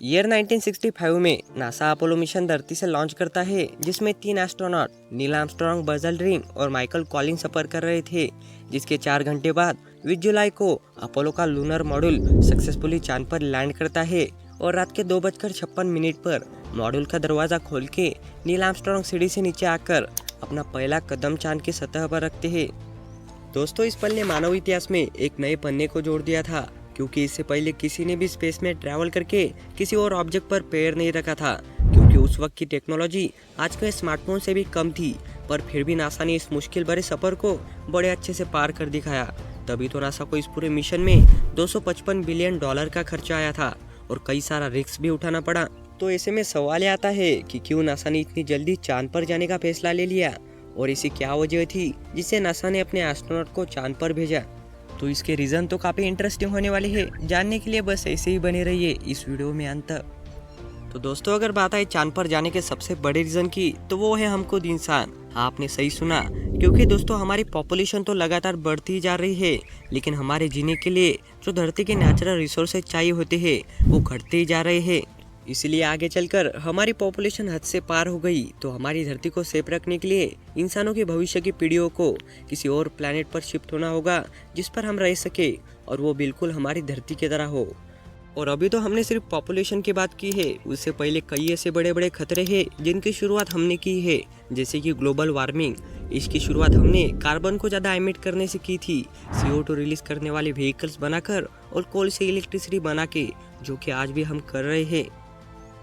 Year 1965 में NASA Apollo mission धरती से लॉन्च करता है, जिसमें 3 astronaut Neil Armstrong, Buzz Aldrin और माइकल कॉलिंस सफर कर रहे थे। जिसके 4 घंटे बाद 20 जुलाई को अपोलो का लूनर मॉड्यूल सक्सेसफुली चांद पर लैंड करता है और रात के 2:56 पर मॉड्यूल का दरवाजा खोल के नील आर्मस्ट्रांग सीढ़ी से नीचे आकर अपना पहला कदम चांद की सतह पर रखते हैं। दोस्तों, इस पल ने मानव इतिहास में एक नए पन्ने को जोड़ दिया था, क्योंकि इससे पहले किसी ने भी स्पेस में ट्रैवल करके किसी और ऑब्जेक्ट पर पैर नहीं रखा था। क्योंकि उस वक्त की टेक्नोलॉजी आज के स्मार्टफोन से भी कम थी, पर फिर भी नासा ने इस मुश्किल भरे सफर को बड़े अच्छे से पार कर दिखाया। तभी तो नासा को इस पूरे मिशन में $255 बिलियन का खर्चा आया था और कई सारा रिस्क भी उठाना पड़ा। तो ऐसे में सवाल आता है कि क्यों नासा ने इतनी जल्दी चांद पर जाने का फैसला ले लिया और ऐसी क्या वजह थी जिससे नासा ने अपने एस्ट्रोनॉट को चांद पर भेजा। तो इसके रीज़न तो काफ़ी इंटरेस्टिंग होने वाले हैं। जानने के लिए बस ऐसे ही बने रहिए इस वीडियो में अंत तक। तो दोस्तों, अगर बात आए चांद पर जाने के सबसे बड़े रीज़न की, तो वो है हम खुद इंसान। हाँ, आपने सही सुना, क्योंकि दोस्तों हमारी पॉपुलेशन तो लगातार बढ़ती ही जा रही है, लेकिन हमारे जीने के लिए जो धरती के नेचुरल रिसोर्सेज चाहिए होते हैं वो घटते ही जा रहे हैं। इसलिए आगे चलकर हमारी पॉपुलेशन हद से पार हो गई तो हमारी धरती को सेफ रखने के लिए इंसानों की भविष्य की पीढ़ियों को किसी और प्लैनेट पर शिफ्ट होना होगा, जिस पर हम रह सके और वो बिल्कुल हमारी धरती की तरह हो। और अभी तो हमने सिर्फ पॉपुलेशन की बात की है, उससे पहले कई ऐसे बड़े बड़े खतरे हैं जिनकी शुरुआत हमने की है, जैसे कि ग्लोबल वार्मिंग। इसकी शुरुआत हमने कार्बन को ज़्यादा एमिट करने से की थी, CO2 रिलीज करने वाले व्हीकल्स बनाकर और कोल से इलेक्ट्रिसिटी बना के, जो कि आज भी हम कर रहे हैं।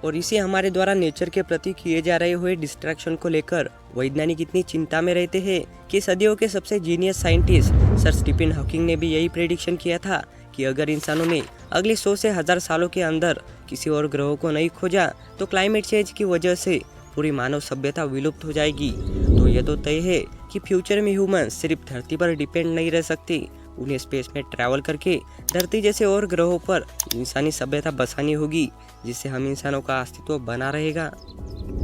और इसे हमारे द्वारा नेचर के प्रति किए जा रहे हुए डिस्ट्रैक्शन को लेकर वैज्ञानिक इतनी चिंता में रहते हैं कि सदियों के सबसे genius scientist sir Stephen Hawking ने भी यही प्रेडिक्शन किया था कि अगर इंसानों ने अगले 100 से 1000 सालों के अंदर किसी और ग्रहों को नहीं खोजा तो क्लाइमेट चेंज की वजह से पूरी मानव सभ्यता विलुप्त हो जाएगी। तो यह तो तय है कि फ्यूचर में ह्यूमन सिर्फ धरती पर डिपेंड नहीं रह सकते, उन्हें स्पेस में ट्रैवल करके धरती जैसे और ग्रहों पर इंसानी सभ्यता बसानी होगी, जिससे हम इंसानों का अस्तित्व बना रहेगा।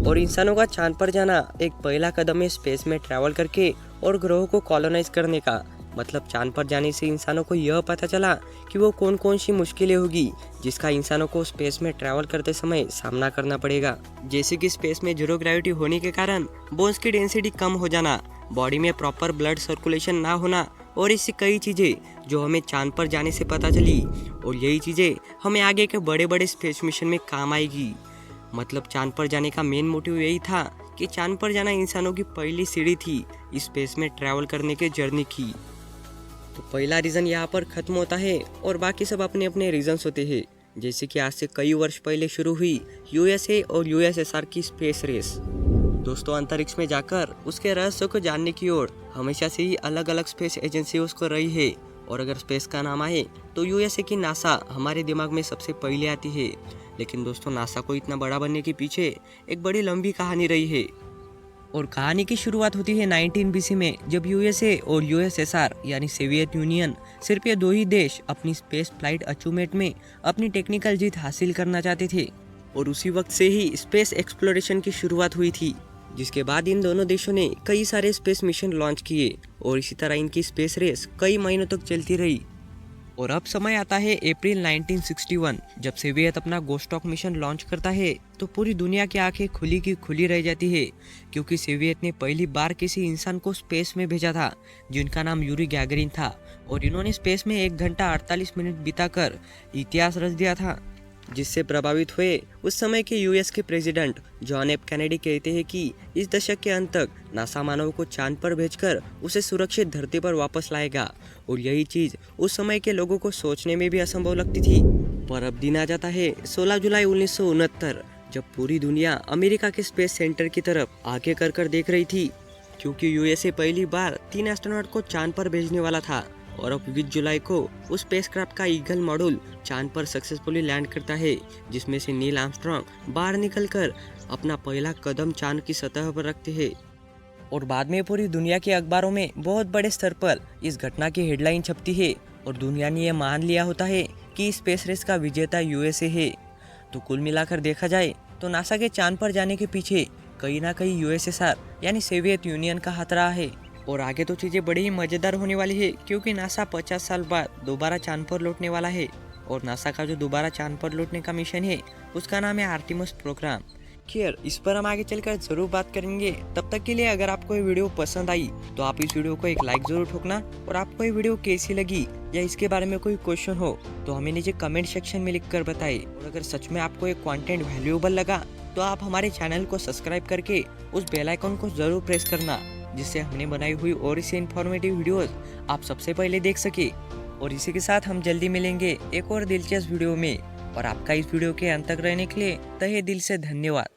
और इंसानों का चांद पर जाना एक पहला कदम है स्पेस में ट्रैवल करके और ग्रहों को कॉलोनाइज करने का। मतलब चांद पर जाने से इंसानों को यह पता चला कि वो कौन कौन सी मुश्किलें होगी जिसका इंसानों को स्पेस में ट्रैवल करते समय सामना करना पड़ेगा। जैसे कि स्पेस में जीरो ग्रेविटी होने के कारण बोन्स की डेंसिटी कम हो जाना, बॉडी में प्रॉपर ब्लड सर्कुलेशन ना होना और ऐसी कई चीज़ें जो हमें चांद पर जाने से पता चली, और यही चीज़ें हमें आगे के बड़े बड़े स्पेस मिशन में काम आएगी। मतलब चांद पर जाने का मेन मोटिव यही था कि चांद पर जाना इंसानों की पहली सीढ़ी थी स्पेस में ट्रैवल करने के जर्नी की। तो पहला रीज़न यहाँ पर ख़त्म होता है और बाकी सब अपने अपने रीजंस होते हैं। जैसे कि आज से कई वर्ष पहले शुरू हुई USA और USSR की स्पेस रेस। दोस्तों, अंतरिक्ष में जाकर उसके रहस्यों को जानने की ओर हमेशा से ही अलग अलग स्पेस एजेंसियों को रही है, और अगर स्पेस का नाम आए तो USA की नासा हमारे दिमाग में सबसे पहले आती है। लेकिन दोस्तों, नासा को इतना बड़ा बनने के पीछे एक बड़ी लंबी कहानी रही है, और कहानी की शुरुआत होती है 19 BC में, जब USA और USSR यानी सोवियत यूनियन, सिर्फ ये 2 ही देश अपनी स्पेस फ्लाइट अचीवमेंट में अपनी टेक्निकल जीत हासिल करना चाहते थे। और उसी वक्त से ही स्पेस एक्सप्लोरेशन की शुरुआत हुई थी, जिसके बाद इन दोनों देशों ने कई सारे स्पेस मिशन लॉन्च किए और इसी तरह इनकी स्पेस रेस कई महीनों तक चलती रही। और अब समय आता है अप्रैल 1961, जब सोवियत अपना गोस्टॉक मिशन लॉन्च करता है। तो पूरी दुनिया की आंखें खुली की खुली रह जाती है, क्योंकि सोवियत ने पहली बार किसी इंसान को स्पेस में भेजा था जिनका नाम यूरी गैगरिन था, और इन्होंने स्पेस में 1 घंटा 48 मिनट बिताकर इतिहास रच दिया था। जिससे प्रभावित हुए उस समय के US के प्रेसिडेंट जॉन एफ कैनेडी कहते हैं कि इस दशक के अंत तक नासा मानव को चांद पर भेजकर उसे सुरक्षित धरती पर वापस लाएगा। और यही चीज़ उस समय के लोगों को सोचने में भी असंभव लगती थी। पर अब दिन आ जाता है 16 जुलाई 1969, जब पूरी दुनिया अमेरिका के स्पेस सेंटर की तरफ आगे कर देख रही थी, क्योंकि USA पहली बार 3 एस्ट्रोनॉट को चांद पर भेजने वाला था। और अब 20 जुलाई को उस स्पेसक्राफ्ट का ईगल मॉड्यूल चांद पर सक्सेसफुली लैंड करता है, जिसमें से नील आर्मस्ट्रांग बाहर निकलकर अपना पहला कदम चांद की सतह पर रखते हैं। और बाद में पूरी दुनिया के अखबारों में बहुत बड़े स्तर पर इस घटना की हेडलाइन छपती है, और दुनिया ने यह मान लिया होता है कि स्पेस रेस का विजेता USA है। तो कुल मिलाकर देखा जाए तो नासा के चांद पर जाने के पीछे कहीं ना कहीं USSR यानी सोवियत यूनियन का हाथ रहा है। और आगे तो चीज़ें बड़ी ही मज़ेदार होने वाली है, क्योंकि नासा 50 साल बाद दोबारा चांद पर लौटने वाला है और नासा का जो दोबारा चांद पर लौटने का मिशन है उसका नाम है आर्टिमस प्रोग्राम। खैर, इस पर हम आगे चलकर जरूर बात करेंगे। तब तक के लिए अगर आपको ये वीडियो पसंद आई तो आप इस वीडियो को एक लाइक जरूर ठोकना, और आपको ये वीडियो कैसी लगी या इसके बारे में कोई क्वेश्चन हो तो हमें नीचे कमेंट सेक्शन में लिख कर बताइए। और अगर सच में आपको ये कंटेंट वैल्यूएबल लगा तो आप हमारे चैनल को सब्सक्राइब करके उस बेल आइकन को जरूर प्रेस करना, जिससे हमने बनाई हुई और इसे इन्फॉर्मेटिव वीडियोस आप सबसे पहले देख सके। और इसी के साथ हम जल्दी मिलेंगे एक और दिलचस्प वीडियो में। और आपका इस वीडियो के अंत तक रहने के लिए तहे दिल से धन्यवाद।